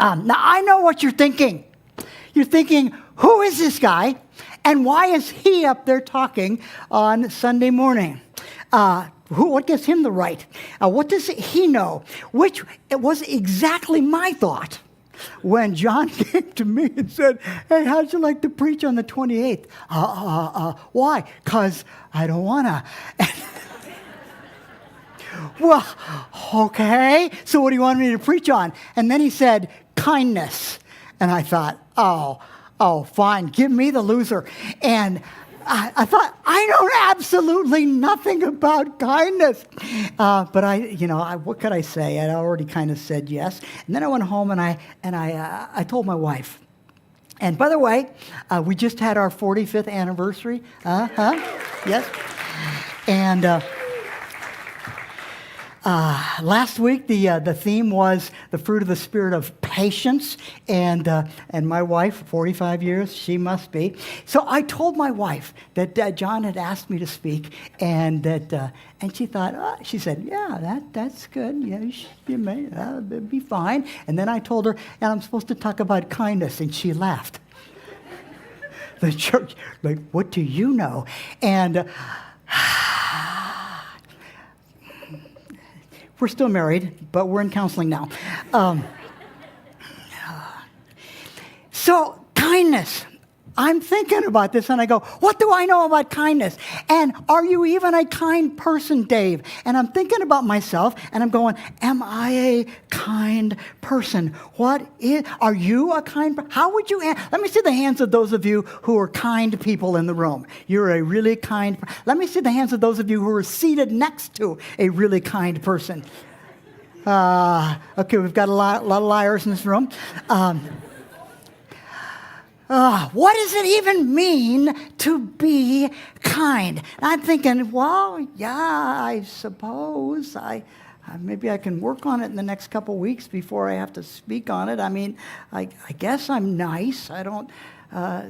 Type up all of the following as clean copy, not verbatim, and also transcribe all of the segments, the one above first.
Now, I know what you're thinking. You're thinking, who is this guy? And why is he up there talking on Sunday morning? What gives him the right? What does he know? Which it was exactly my thought when John came to me and said, hey, how'd you like to preach on the 28th? Why? Because I don't want to. Well, okay, so what do you want me to preach on? And then he said, kindness. And I thought, oh, fine, give me the loser. And I thought, I know absolutely nothing about kindness. But what could I say? I already kind of said yes. And then I went home and I told my wife. And by the way, we just had our 45th anniversary. Yes. And last week, the theme was the fruit of the spirit of patience, and my wife, 45 years, she must be. So I told my wife that John had asked me to speak, and she thought, she said, yeah, that's good. Yeah, you may, that'd be fine. And then I told her, and I'm supposed to talk about kindness, and she laughed. The church, like, what do you know? And we're still married, but we're in counseling now. So, kindness. I'm thinking about this, and I go, what do I know about kindness? And are you even a kind person, Dave? And I'm thinking about myself, and I'm going, am I a kind person? Are you a kind person? How would you let me see the hands of those of you who are kind people in the room. You're a really kind Let me see the hands of those of you who are seated next to a really kind person. Okay, we've got a lot of liars in this room. What does it even mean to be kind? And I'm thinking, well, yeah, I suppose maybe I can work on it in the next couple weeks before I have to speak on it. I mean, I guess I'm nice. I don't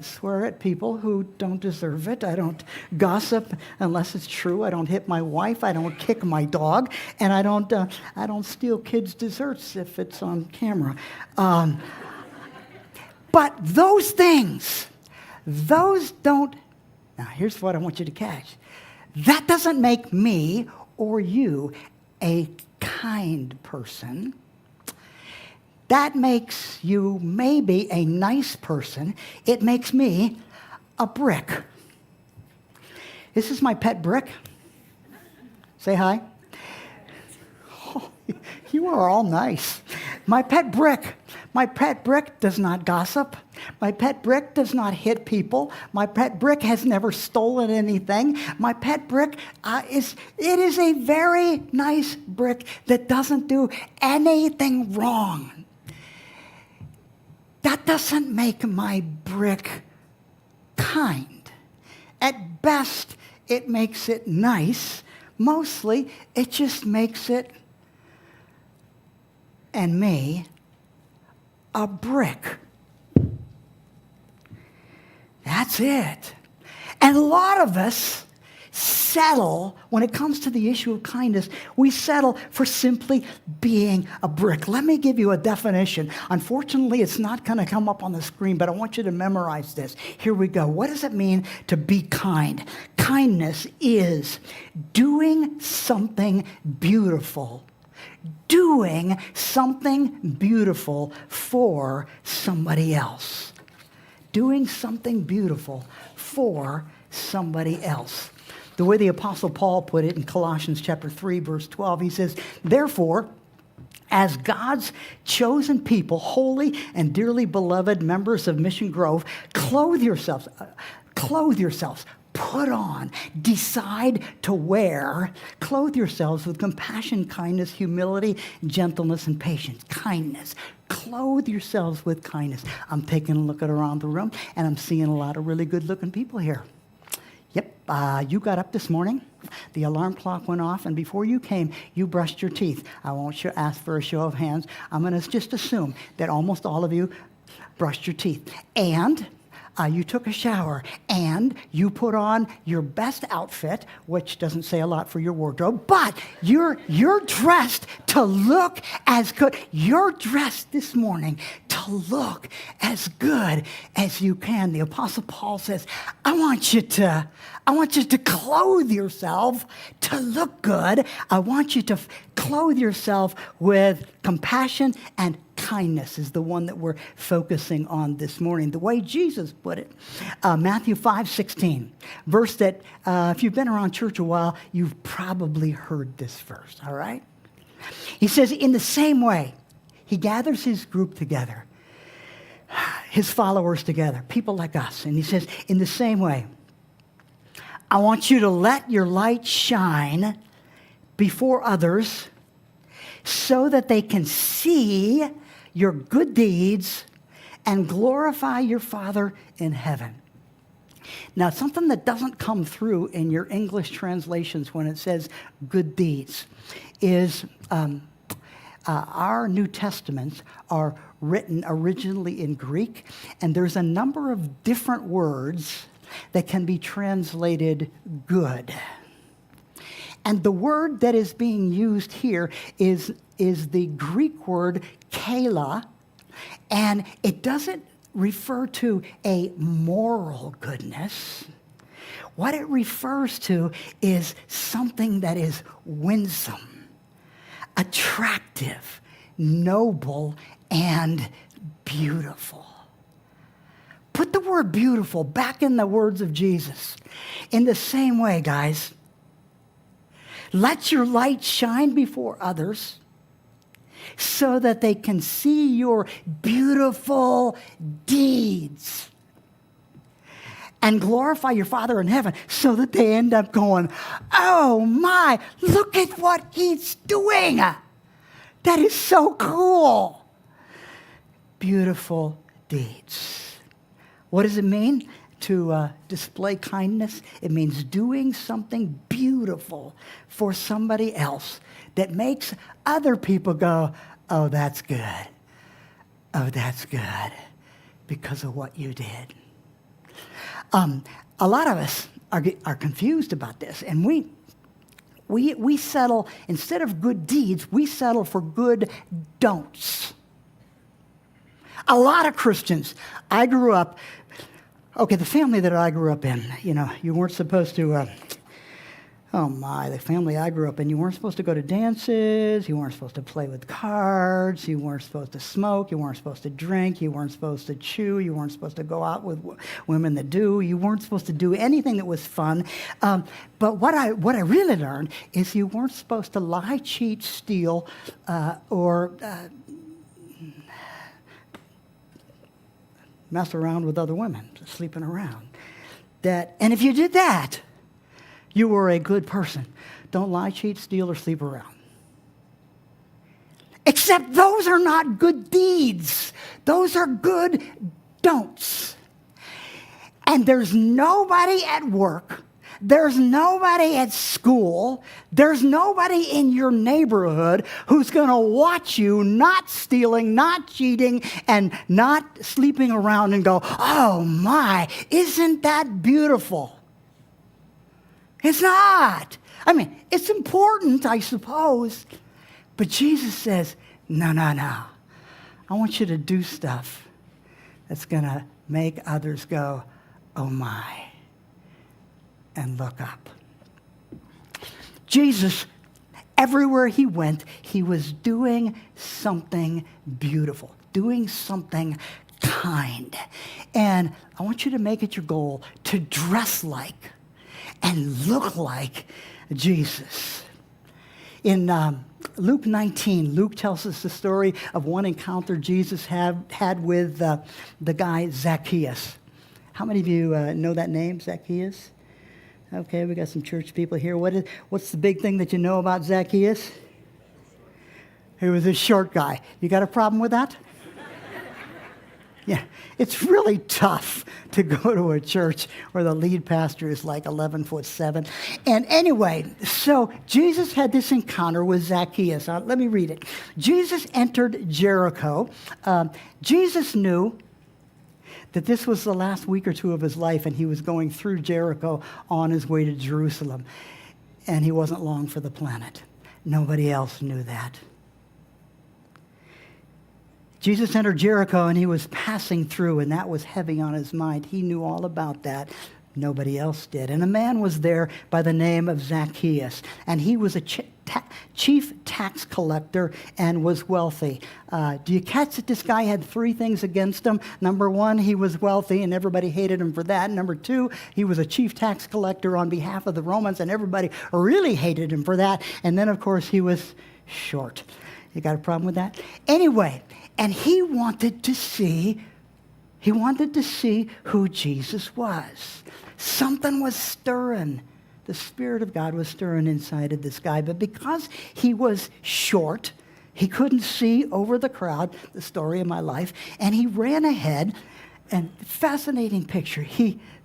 swear at people who don't deserve it. I don't gossip unless it's true. I don't hit my wife. I don't kick my dog, and I don't steal kids' desserts if it's on camera. But those things, those don't. Now, here's what I want you to catch. That doesn't make me or you a kind person. That makes you maybe a nice person. It makes me a brick. This is my pet brick. Say hi. Oh, you are all nice. My pet brick. My pet brick does not gossip. My pet brick does not hit people. My pet brick has never stolen anything. My pet brick is a very nice brick that doesn't do anything wrong. That doesn't make my brick kind. At best, it makes it nice. Mostly, it just makes it, and me, a brick. That's it. And a lot of us settle, when it comes to the issue of kindness, we settle for simply being a brick. Let me give you a definition. Unfortunately, it's not going to come up on the screen, but I want you to memorize this. Here we go. What does it mean to be kind? Kindness is doing something beautiful. Doing something beautiful for somebody else. Doing something beautiful for somebody else. The way the Apostle Paul put it in Colossians chapter 3, verse 12, he says, therefore, as God's chosen people, holy and dearly beloved members of Mission Grove, clothe yourselves, put on, decide to wear, clothe yourselves with compassion, kindness, humility, gentleness, and patience. Kindness. Clothe yourselves with kindness. I'm taking a look at around the room, and I'm seeing a lot of really good-looking people here. Yep, you got up this morning, the alarm clock went off, and before you came, you brushed your teeth. I won't ask for a show of hands. I'm going to just assume that almost all of you brushed your teeth. And you took a shower, and you put on your best outfit, which doesn't say a lot for your wardrobe, but you're dressed to look as good. You're dressed this morning to look as good as you can. The Apostle Paul says, I want you to clothe yourself to look good. I want you to clothe yourself with compassion and kindness is the one that we're focusing on this morning. The way Jesus put it, Matthew 5:16, verse that if you've been around church a while, you've probably heard this verse, all right? He says, in the same way, he gathers his group together, his followers together, people like us. And he says, in the same way, I want you to let your light shine before others so that they can see your good deeds and glorify your Father in heaven. Now, something that doesn't come through in your English translations when it says good deeds is our New Testaments are written originally in Greek, and there's a number of different words that can be translated good. And the word that is being used here is the Greek word kala, and it doesn't refer to a moral goodness. What it refers to is something that is winsome, attractive, noble, and beautiful. Put the word beautiful back in the words of Jesus. In the same way, guys, let your light shine before others so that they can see your beautiful deeds and glorify your Father in heaven so that they end up going, oh my, look at what he's doing. That is so cool. Beautiful deeds. What does it mean to display kindness? It means doing something beautiful for somebody else that makes other people go, oh, that's good. Oh, that's good because of what you did. A lot of us are confused about this, and we settle, instead of good deeds, we settle for good don'ts. A lot of Christians, I grew up, the family that I grew up in, you weren't supposed to, the family I grew up in, you weren't supposed to go to dances, you weren't supposed to play with cards, you weren't supposed to smoke, you weren't supposed to drink, you weren't supposed to chew, you weren't supposed to go out with women that do, you weren't supposed to do anything that was fun. But what I really learned is you weren't supposed to lie, cheat, steal, or mess around with other women, sleeping around. And if you did that, you were a good person. Don't lie, cheat, steal, or sleep around. Except those are not good deeds. Those are good don'ts. And there's nobody at work, there's nobody at school, there's nobody in your neighborhood who's going to watch you not stealing, not cheating, and not sleeping around and go, oh my, isn't that beautiful? It's not. I mean, it's important, I suppose. But Jesus says, no. I want you to do stuff that's going to make others go, oh my, and look up. Jesus, everywhere he went, he was doing something beautiful, doing something kind. And I want you to make it your goal to dress like and look like Jesus. In Luke 19, Luke tells us the story of one encounter Jesus had with the guy Zacchaeus. How many of you know that name, Zacchaeus? Okay, we got some church people here. What's the big thing that you know about Zacchaeus? He was a short guy. You got a problem with that? Yeah, it's really tough to go to a church where the lead pastor is like 11'7". And anyway, so Jesus had this encounter with Zacchaeus. Let me read it. Jesus entered Jericho. Jesus knew that this was the last week or two of his life, and he was going through Jericho on his way to Jerusalem. And he wasn't long for the planet. Nobody else knew that. Jesus entered Jericho, and he was passing through, and that was heavy on his mind. He knew all about that. Nobody else did. And a man was there by the name of Zacchaeus, and he was a chief tax collector and was wealthy. Do you catch that this guy had three things against him? Number one, he was wealthy, and everybody hated him for that. Number two, he was a chief tax collector on behalf of the Romans, and everybody really hated him for that. And then, of course, he was short. You got a problem with that? Anyway, and he wanted to see who Jesus was. Something was stirring. The Spirit of God was stirring inside of this guy. But because he was short, he couldn't see over the crowd, the story of my life, and he ran ahead. And fascinating picture.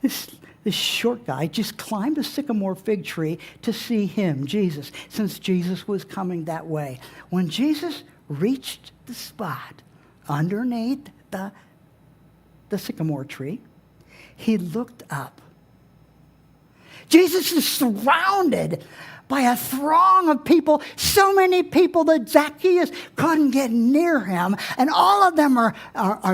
This short guy just climbed a sycamore fig tree to see him, Jesus, since Jesus was coming that way. When Jesus reached the spot underneath the sycamore tree, he looked up. Jesus is surrounded by a throng of people, so many people that Zacchaeus couldn't get near him, and all of them are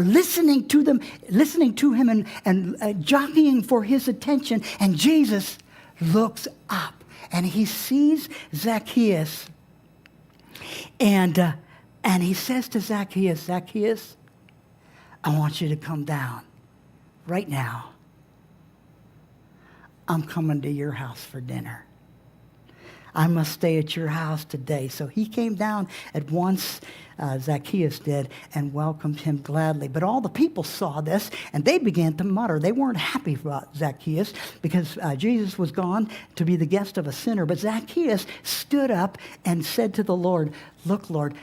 listening to him and jockeying for his attention. And Jesus looks up, and he sees Zacchaeus, and he says to Zacchaeus, "Zacchaeus, I want you to come down right now. I'm coming to your house for dinner. I must stay at your house today." So he came down at once, Zacchaeus did, and welcomed him gladly. But all the people saw this, and they began to mutter. They weren't happy about Zacchaeus because Jesus was gone to be the guest of a sinner. But Zacchaeus stood up and said to the Lord, "Look, Lord."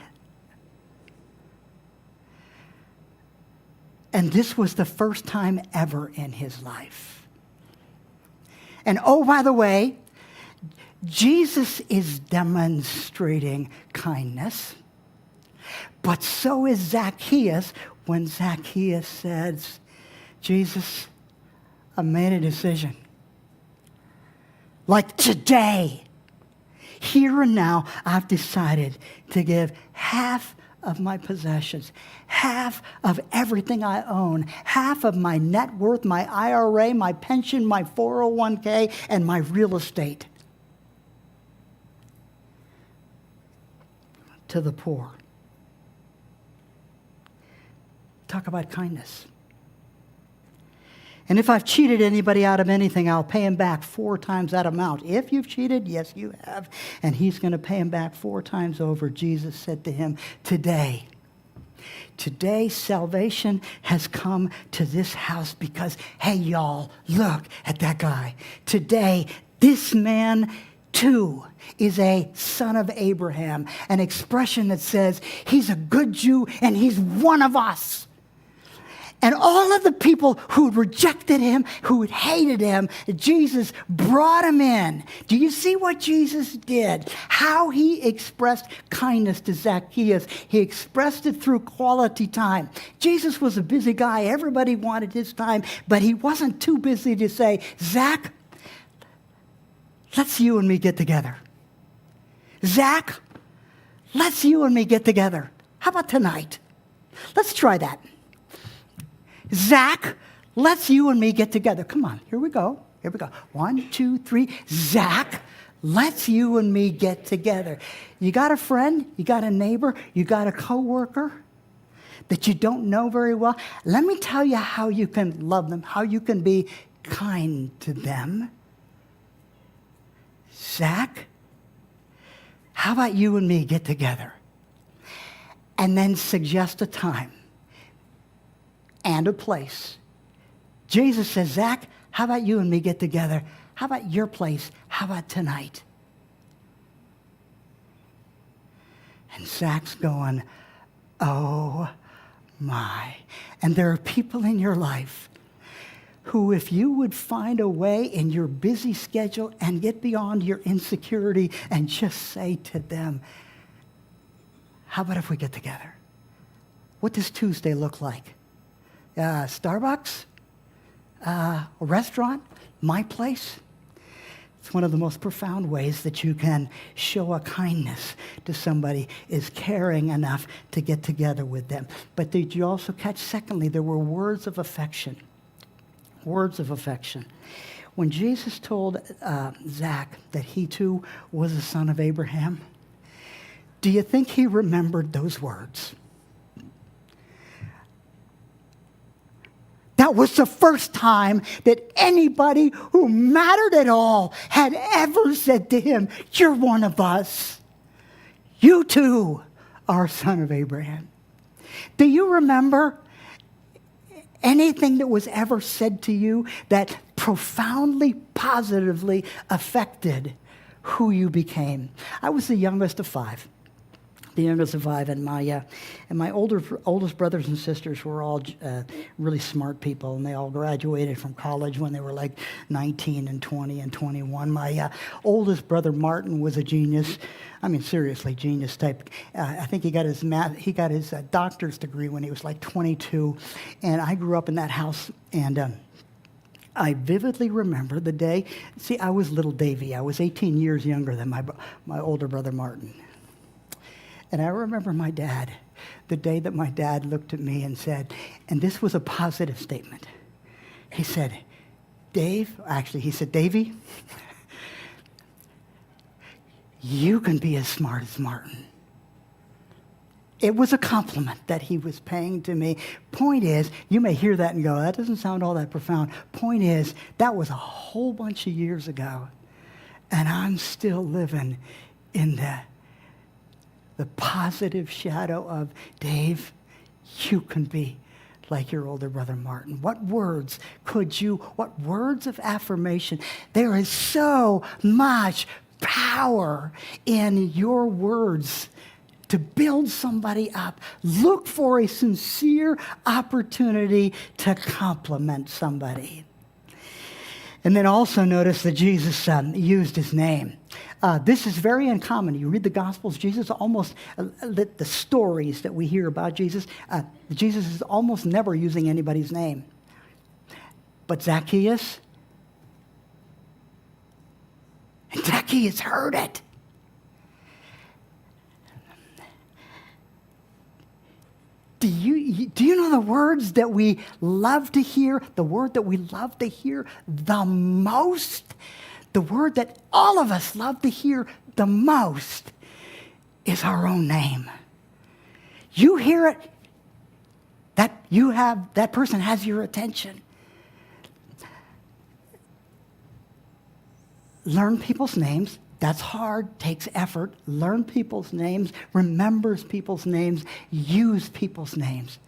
And this was the first time ever in his life. And oh, by the way, Jesus is demonstrating kindness, but so is Zacchaeus when Zacchaeus says, "Jesus, I made a decision. Like today, here and now, I've decided to give half of my possessions, half of everything I own, half of my net worth, my IRA, my pension, my 401k, and my real estate to the poor." Talk about kindness. "And if I've cheated anybody out of anything, I'll pay him back 4 times that amount." If you've cheated, yes, you have. And he's going to pay him back 4 times over. Jesus said to him, Today, salvation has come to this house because, hey, y'all, look at that guy. Today, this man, too, is a son of Abraham, an expression that says he's a good Jew and he's one of us. And all of the people who rejected him, who hated him, Jesus brought him in. Do you see what Jesus did? How he expressed kindness to Zacchaeus. He expressed it through quality time. Jesus was a busy guy. Everybody wanted his time, but he wasn't too busy to say, "Zach, let's you and me get together. Zach, let's you and me get together. How about tonight? Let's try that. Zach, let's you and me get together. Come on, here we go. 1, 2, 3. Zach, let's you and me get together." You got a friend? You got a neighbor? You got a coworker that you don't know very well? Let me tell you how you can love them, how you can be kind to them. Zach, how about you and me get together? And then suggest a time and a place. Jesus says, "Zach, how about you and me get together? How about your place? How about tonight?" And Zach's going, "Oh my." And there are people in your life who, if you would find a way in your busy schedule and get beyond your insecurity and just say to them, "How about if we get together? What does Tuesday look like? Starbucks, a restaurant, my place. It's one of the most profound ways that you can show a kindness to somebody is caring enough to get together with them. But did you also catch, secondly, there were words of affection. Words of affection. When Jesus told Zach that he too was a son of Abraham, do you think he remembered those words? That was the first time that anybody who mattered at all had ever said to him, "You're one of us. You too are a son of Abraham." Do you remember anything that was ever said to you that profoundly, positively affected who you became? I was the youngest of five. And my oldest brothers and sisters were all really smart people, and they all graduated from college when they were like 19 and 20 and 21. My oldest brother Martin was a genius. I mean, seriously, genius type. I think he got his doctor's degree when he was like 22, and I grew up in that house, and I vividly remember the day. See, I was little Davy. I was 18 years younger than my older brother Martin. And I remember my dad, the day that my dad looked at me and said, and this was a positive statement. He said, he said, "Davy, you can be as smart as Martin." It was a compliment that he was paying to me. Point is, you may hear that and go, that doesn't sound all that profound. Point is, that was a whole bunch of years ago. And I'm still living in the positive shadow of, Dave, you can be like your older brother Martin. What words of affirmation? There is so much power in your words to build somebody up. Look for a sincere opportunity to compliment somebody. And then also notice that Jesus used his name. This is very uncommon. You read the Gospels, Jesus almost, the stories that we hear about Jesus, Jesus is almost never using anybody's name. But Zacchaeus heard it. Do you know the words that we love to hear? The word that we love to hear the most? The word that all of us love to hear the most is our own name. You hear it, that person has your attention. Learn people's names. That's hard, takes effort. Learn people's names, remembers people's names, use people's names.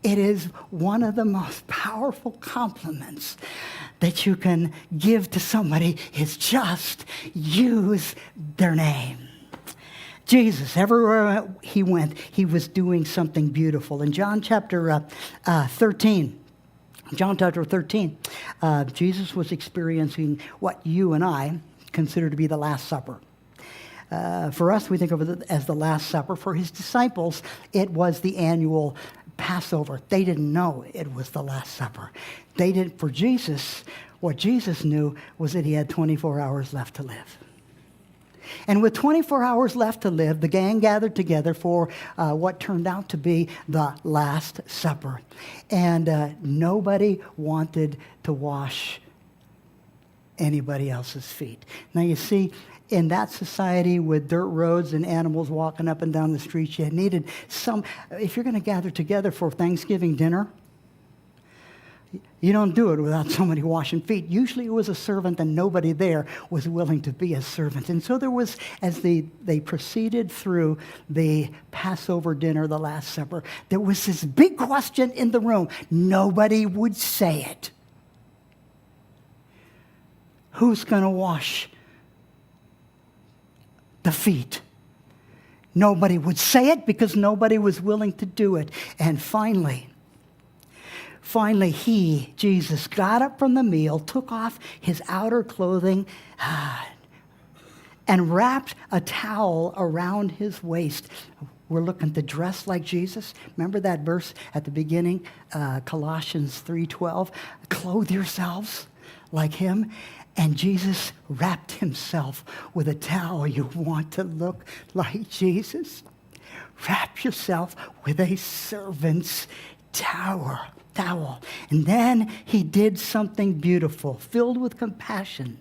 It is one of the most powerful compliments that you can give to somebody is just use their name. Jesus, everywhere he went, he was doing something beautiful. In John chapter 13, Jesus was experiencing what you and I consider to be the Last Supper. For us, we think of it as the Last Supper. For his disciples, it was the annual Passover. They didn't know it was the Last Supper. For Jesus, what Jesus knew was that he had 24 hours left to live. And with 24 hours left to live, the gang gathered together for what turned out to be the Last Supper. And nobody wanted to wash anybody else's feet. Now you see, in that society with dirt roads and animals walking up and down the streets, you needed if you're going to gather together for Thanksgiving dinner, you don't do it without somebody washing feet. Usually it was a servant, and nobody there was willing to be a servant. And so there was, as they proceeded through the Passover dinner, the Last Supper, there was this big question in the room. Nobody would say it. Who's going to wash the feet? Nobody would say it because nobody was willing to do it. And finally, Jesus, got up from the meal, took off his outer clothing, and wrapped a towel around his waist. we're looking to dress like Jesus. Remember that verse at the beginning, Colossians 3:12? Clothe yourselves like him. And Jesus wrapped himself with a towel. You want to look like Jesus? Wrap yourself with a servant's towel. And then he did something beautiful, filled with compassion.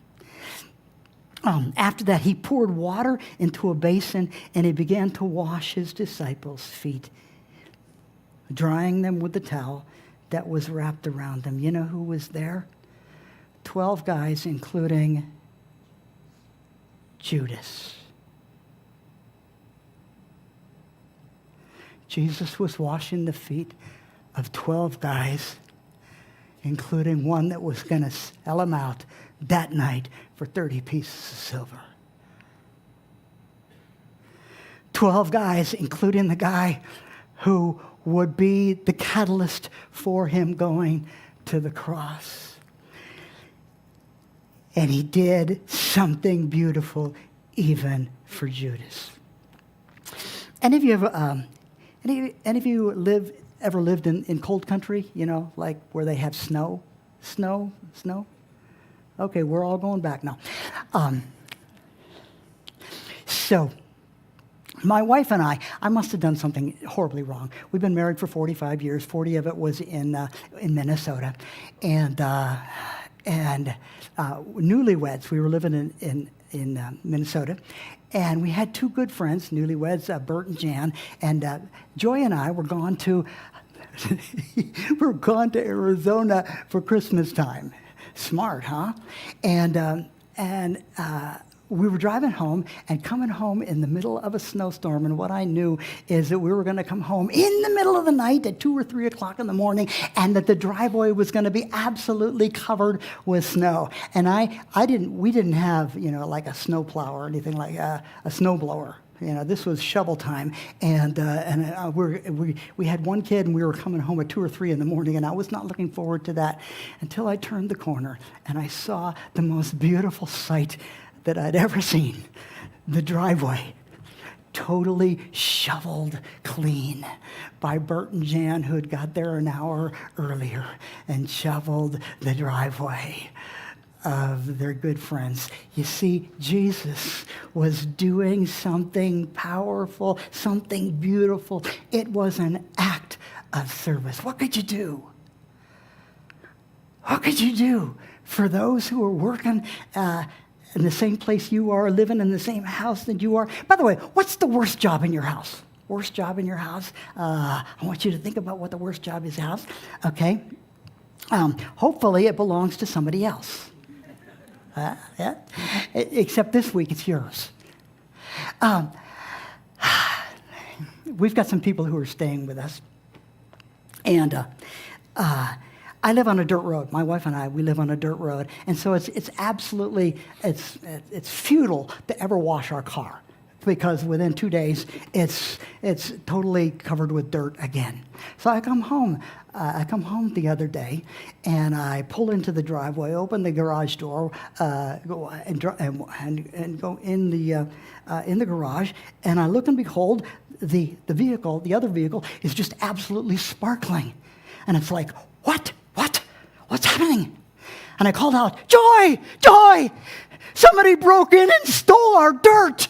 After that, he poured water into a basin and he began to wash his disciples' feet, drying them with the towel that was wrapped around them. You know who was there? 12 guys, including Judas. Jesus was washing the feet of 12 guys, including one that was going to sell him out that night for 30 pieces of silver. 12 guys, including the guy who would be the catalyst for him going to the cross. And he did something beautiful even for Judas. Any of you ever lived in cold country? You know, like where they have snow? Snow? Okay, we're all going back now. So, my wife and I must have done something horribly wrong. We've been married for 45 years. 40 of it was in Minnesota, and newlyweds. We were living in Minnesota, and we had two good friends, newlyweds, Bert and Jan, and Joy and I were gone to Arizona for Christmas time. Smart, huh? And we were driving home and coming home in the middle of a snowstorm, and what I knew is that we were going to come home in the middle of the night at 2 or 3 o'clock in the morning, and that the driveway was going to be absolutely covered with snow. And we didn't have, like a snowplow or anything like a snowblower. This was shovel time, and we had one kid, and we were coming home at 2 or 3 in the morning, and I was not looking forward to that until I turned the corner, and I saw the most beautiful sight that I'd ever seen. The driveway, totally shoveled clean by Bert and Jan, who had got there an hour earlier and shoveled the driveway of their good friends. You see, Jesus was doing something powerful, something beautiful. It was an act of service. What could you do? What could you do for those who are working in the same place you are, living in the same house that you are? By the way, what's the worst job in your house? Worst job in your house? I want you to think about what the worst job is in your house, okay? Hopefully it belongs to somebody else. Yeah? Except this week it's yours. We've got some people who are staying with us. And I live on a dirt road. My wife and I, we live on a dirt road. And so it's absolutely, it's futile to ever wash our car, because within 2 days, it's totally covered with dirt again. So I come home the other day, and I pull into the driveway, open the garage door, go in the garage, and I look and behold, the other vehicle is just absolutely sparkling. And it's like, what's happening? And I called out, Joy, somebody broke in and stole our dirt.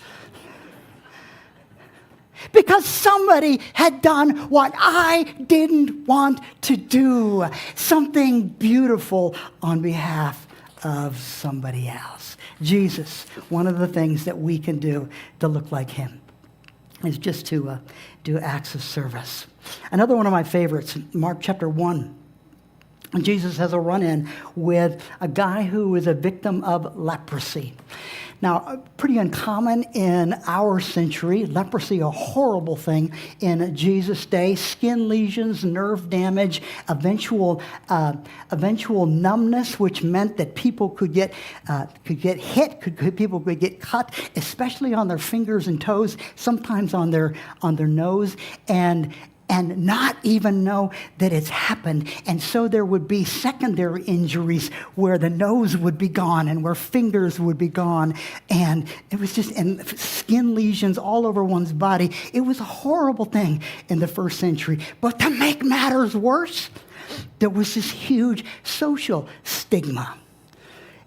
Because somebody had done what I didn't want to do. Something beautiful on behalf of somebody else. Jesus, one of the things that we can do to look like him is just to do acts of service. Another one of my favorites, Mark chapter 1. Jesus has a run-in with a guy who is a victim of leprosy. Now, pretty uncommon in our century. Leprosy, a horrible thing in Jesus' day. Skin lesions, nerve damage, eventual numbness, which meant that people could get hit, people could get cut, especially on their fingers and toes, sometimes on their nose. And and not even know that it's happened. And so there would be secondary injuries where the nose would be gone and where fingers would be gone. And it was just, and skin lesions all over one's body. It was a horrible thing in the first century. But to make matters worse, there was this huge social stigma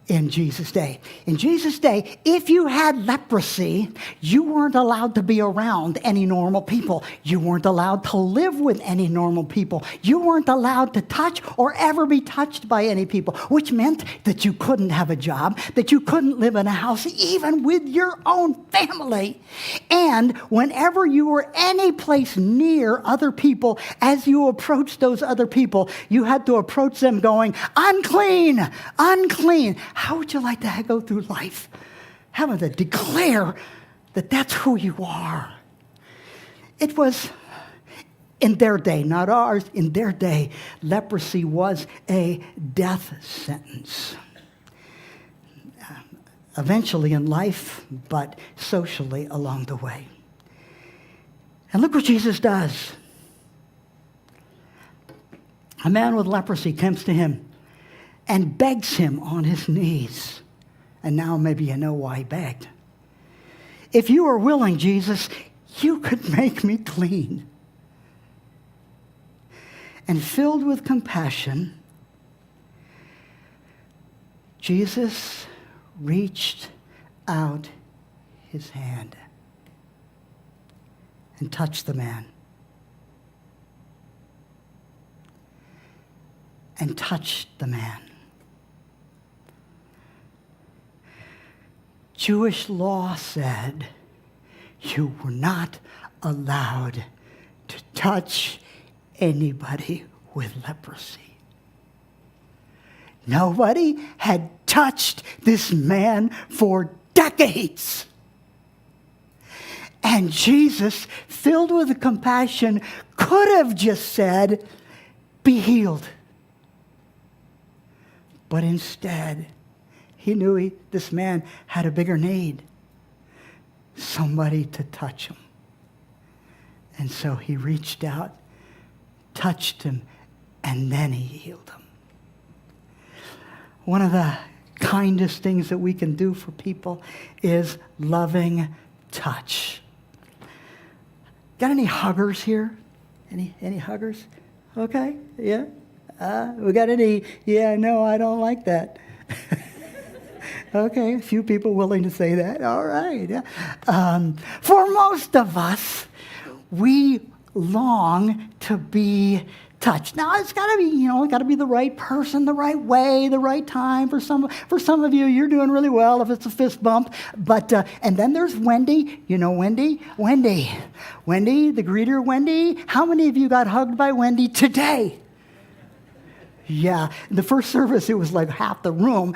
in Jesus' day. In Jesus' day, if you had leprosy, you weren't allowed to be around any normal people. You weren't allowed to live with any normal people. You weren't allowed to touch or ever be touched by any people, which meant that you couldn't have a job, that you couldn't live in a house, even with your own family. And whenever you were any place near other people, as you approached those other people, you had to approach them going, unclean, unclean. How would you like to go through life having to declare that that's who you are? It was, in their day, not ours, in their day, leprosy was a death sentence. Eventually in life, but socially along the way. And look what Jesus does. A man with leprosy comes to him and begs him on his knees. And now maybe you know why he begged. If you are willing, Jesus, you could make me clean. And filled with compassion, Jesus reached out his hand and touched the man. And touched the man. Jewish law said you were not allowed to touch anybody with leprosy. Nobody had touched this man for decades. And Jesus, filled with compassion, could have just said, be healed. But instead, he knew this man had a bigger need. Somebody to touch him. And so he reached out, touched him, and then he healed him. One of the kindest things that we can do for people is loving touch. Got any huggers here? Any huggers? Okay, yeah. We got any? Yeah, no, I don't like that. Okay, a few people willing to say that. All right. Yeah. For most of us, we long to be touched. Now, it's got to be, got to be the right person, the right way, the right time. For some of you, you're doing really well if it's a fist bump. But and then there's Wendy. You know Wendy, the greeter, Wendy. How many of you got hugged by Wendy today? Yeah, in the first service, it was like half the room.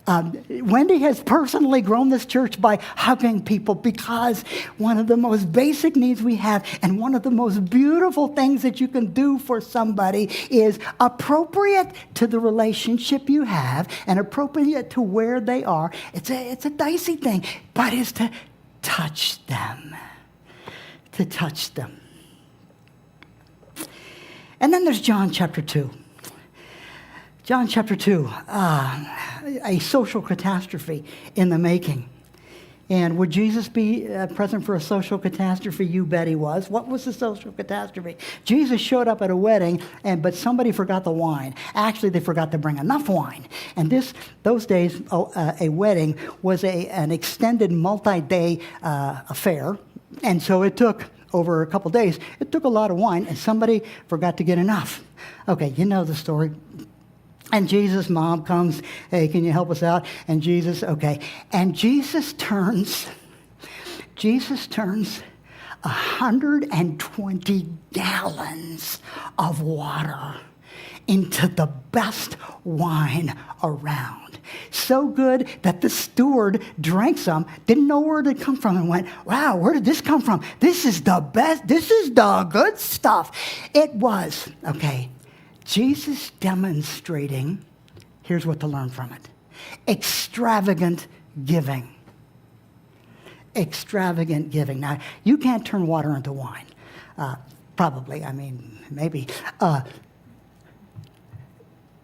Wendy has personally grown this church by hugging people because one of the most basic needs we have and one of the most beautiful things that you can do for somebody is appropriate to the relationship you have and appropriate to where they are. It's a dicey thing, but it's to touch them. To touch them. And then there's John chapter 2. John chapter 2, a social catastrophe in the making. And would Jesus be present for a social catastrophe? You bet he was. What was the social catastrophe? Jesus showed up at a wedding, but somebody forgot the wine. Actually, they forgot to bring enough wine. And those days, a wedding was an extended multi-day affair. And so it took, over a couple days, it took a lot of wine, and somebody forgot to get enough. Okay, you know the story. And Jesus' mom comes, hey, can you help us out? And Jesus, okay. And Jesus turns 120 gallons of water into the best wine around. So good that the steward drank some, didn't know where it had come from, and went, wow, where did this come from? This is the best, this is the good stuff. It was, okay. Jesus demonstrating, here's what to learn from it, extravagant giving. Extravagant giving. Now, you can't turn water into wine. Probably, maybe.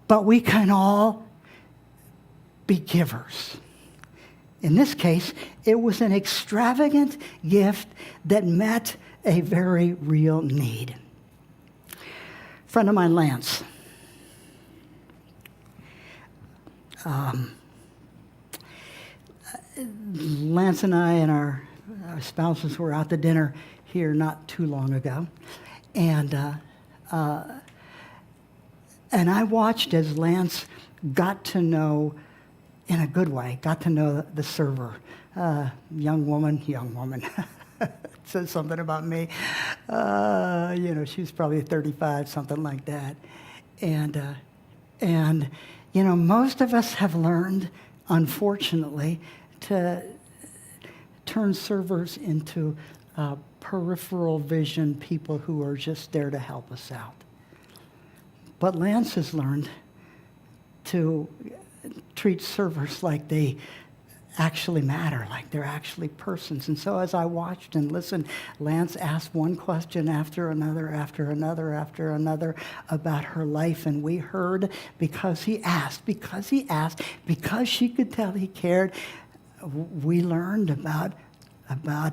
But we can all be givers. In this case, it was an extravagant gift that met a very real need. A friend of mine, Lance, Lance and I and our spouses were out to dinner here not too long ago, and I watched as Lance got to know, in a good way, got to know the server, young woman, says something about me. She was probably 35, something like that, and most of us have learned, unfortunately, to turn servers into peripheral vision people who are just there to help us out. But Lance has learned to treat servers like they actually matter, like they're actually persons. And so as I watched and listened, Lance asked one question after another about her life, and we heard because he asked, because she could tell he cared. We learned about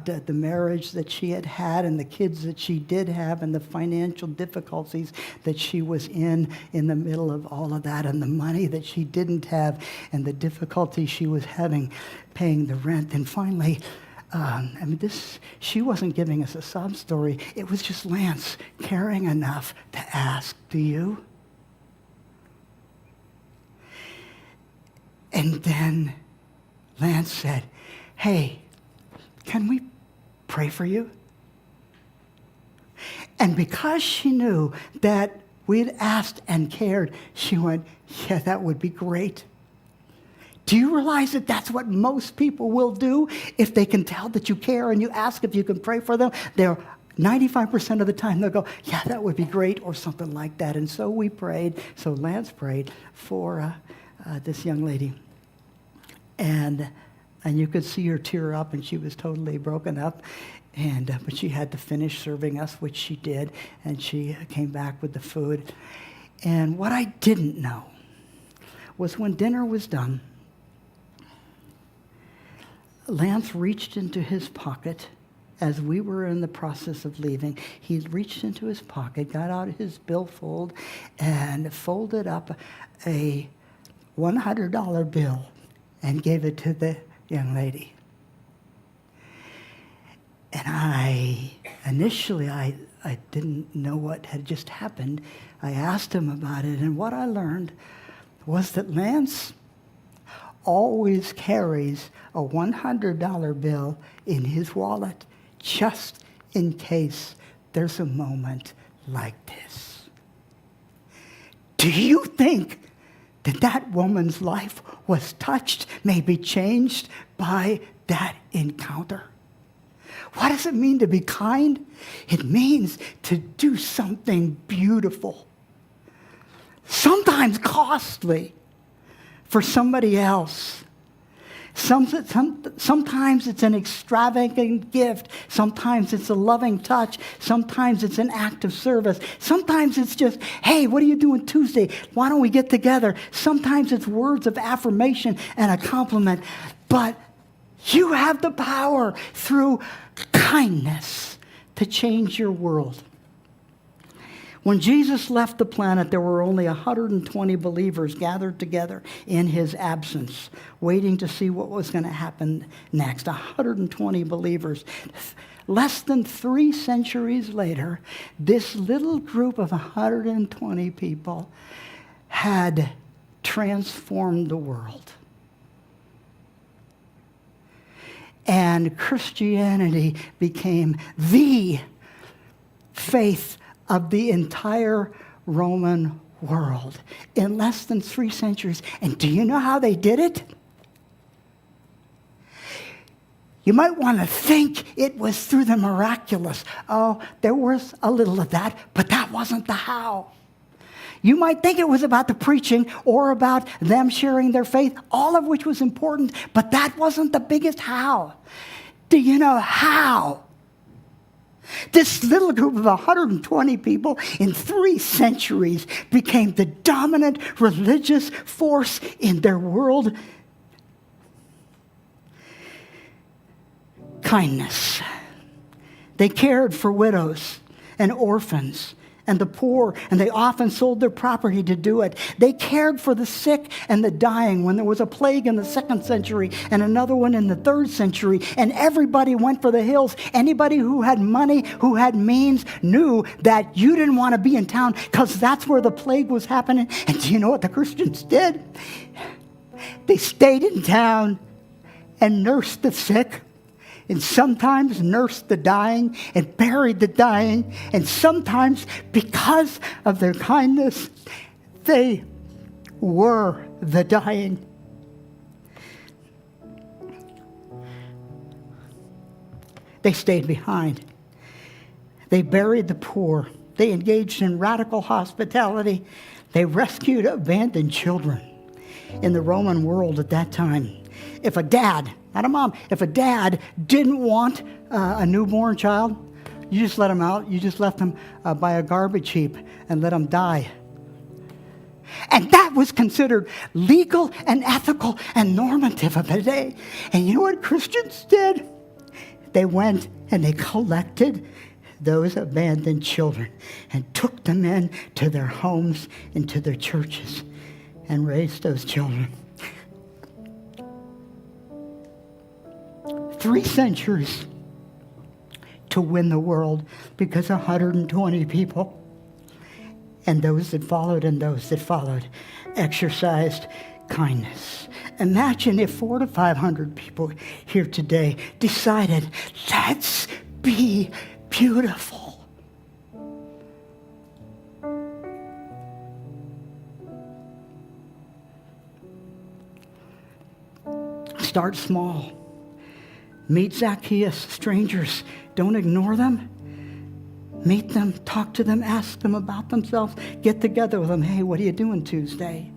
the marriage that she had had and the kids that she did have and the financial difficulties that she was in the middle of all of that, and the money that she didn't have and the difficulty she was having paying the rent. And finally, she wasn't giving us a sob story. It was just Lance caring enough to ask, do you? And then Lance said, hey, can we pray for you? And because she knew that we'd asked and cared, she went, yeah, that would be great. Do you realize that that's what most people will do if they can tell that you care and you ask if you can pray for them? They're 95% of the time they'll go, yeah, that would be great, or something like that. And so we prayed. So Lance prayed for this young lady. And you could see her tear up, and she was totally broken up. But she had to finish serving us, which she did, and she came back with the food. And what I didn't know was when dinner was done, Lance reached into his pocket as we were in the process of leaving. He reached into his pocket, got out his billfold, and folded up a $100 bill and gave it to the young lady. And initially I didn't know what had just happened. I asked him about it, and what I learned was that Lance always carries a $100 bill in his wallet, just in case there's a moment like this. Do you think that woman's life was touched, maybe changed by that encounter? What does it mean to be kind? It means to do something beautiful, sometimes costly for somebody else. Sometimes it's an extravagant gift. Sometimes it's a loving touch. Sometimes it's an act of service. Sometimes it's just, hey, what are you doing Tuesday? Why don't we get together? Sometimes it's words of affirmation and a compliment. But you have the power through kindness to change your world. When Jesus left the planet, there were only 120 believers gathered together in his absence, waiting to see what was going to happen next. 120 believers. Less than 3 centuries later, this little group of 120 people had transformed the world. And Christianity became the faith of the entire Roman world in less than 3 centuries. And do you know how they did it? You might want to think it was through the miraculous. Oh, there was a little of that, but that wasn't the how. You might think it was about the preaching or about them sharing their faith, all of which was important, but that wasn't the biggest how. Do you know how? This little group of 120 people in 3 centuries became the dominant religious force in their world. Kindness. They cared for widows and orphans and the poor, and they often sold their property to do it. They cared for the sick and the dying when there was a plague in the 2nd century and another one in the 3rd century, and everybody went for the hills. Anybody who had money, who had means, knew that you didn't want to be in town because that's where the plague was happening. And do you know what the Christians did? They stayed in town and nursed the sick, and sometimes nursed the dying and buried the dying. And sometimes, because of their kindness, they were the dying. They stayed behind. They buried the poor. They engaged in radical hospitality. They rescued abandoned children. In the Roman world at that time, if a dad, not a mom, if a dad didn't want a newborn child, you just let him out. You just left him by a garbage heap and let him die. And that was considered legal and ethical and normative of the day. And you know what Christians did? They went and they collected those abandoned children and took them in to their homes, into their churches, and raised those children. 3 centuries to win the world because 120 people and those that followed exercised kindness. Imagine if 400 to 500 people here today decided, let's be beautiful. Start small. Meet Zacchaeus, strangers. Don't ignore them. Meet them, talk to them, ask them about themselves. Get together with them. Hey, what are you doing Tuesday?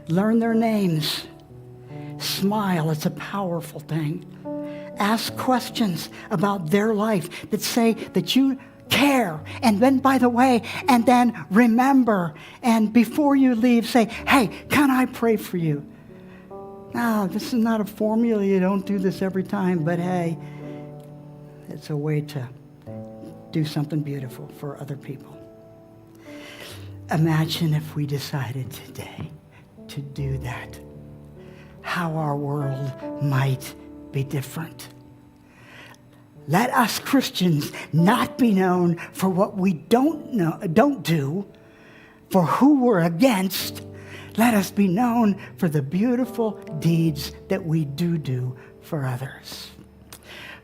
Learn their names. Smile. It's a powerful thing. Ask questions about their life that say that you care. And then, by the way, and then remember. And before you leave, say, hey, can I pray for you? No, this is not a formula. You don't do this every time. But hey, it's a way to do something beautiful for other people. Imagine if we decided today to do that. How our world might be different. Let us Christians not be known for what we don't do, for who we're against. Let us be known for the beautiful deeds that we do for others.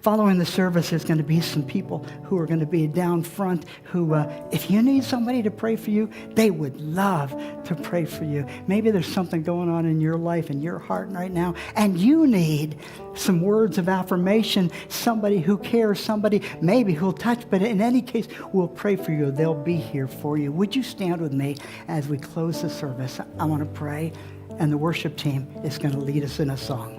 Following the service, there's going to be some people who are going to be down front who, if you need somebody to pray for you, they would love to pray for you. Maybe there's something going on in your life, in your heart right now, and you need some words of affirmation, somebody who cares, somebody maybe who'll touch, but in any case, we'll pray for you. They'll be here for you. Would you stand with me as we close the service? I want to pray, and the worship team is going to lead us in a song.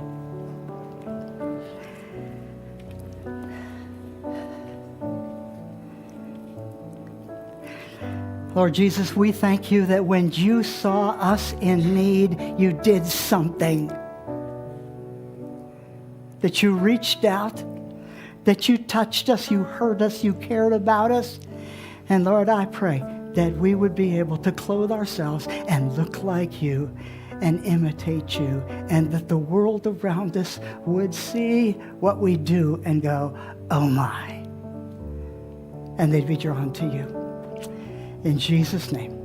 Lord Jesus, we thank you that when you saw us in need, you did something. That you reached out, that you touched us, you heard us, you cared about us. And Lord, I pray that we would be able to clothe ourselves and look like you and imitate you, and that the world around us would see what we do and go, oh my. And they'd be drawn to you. In Jesus' name.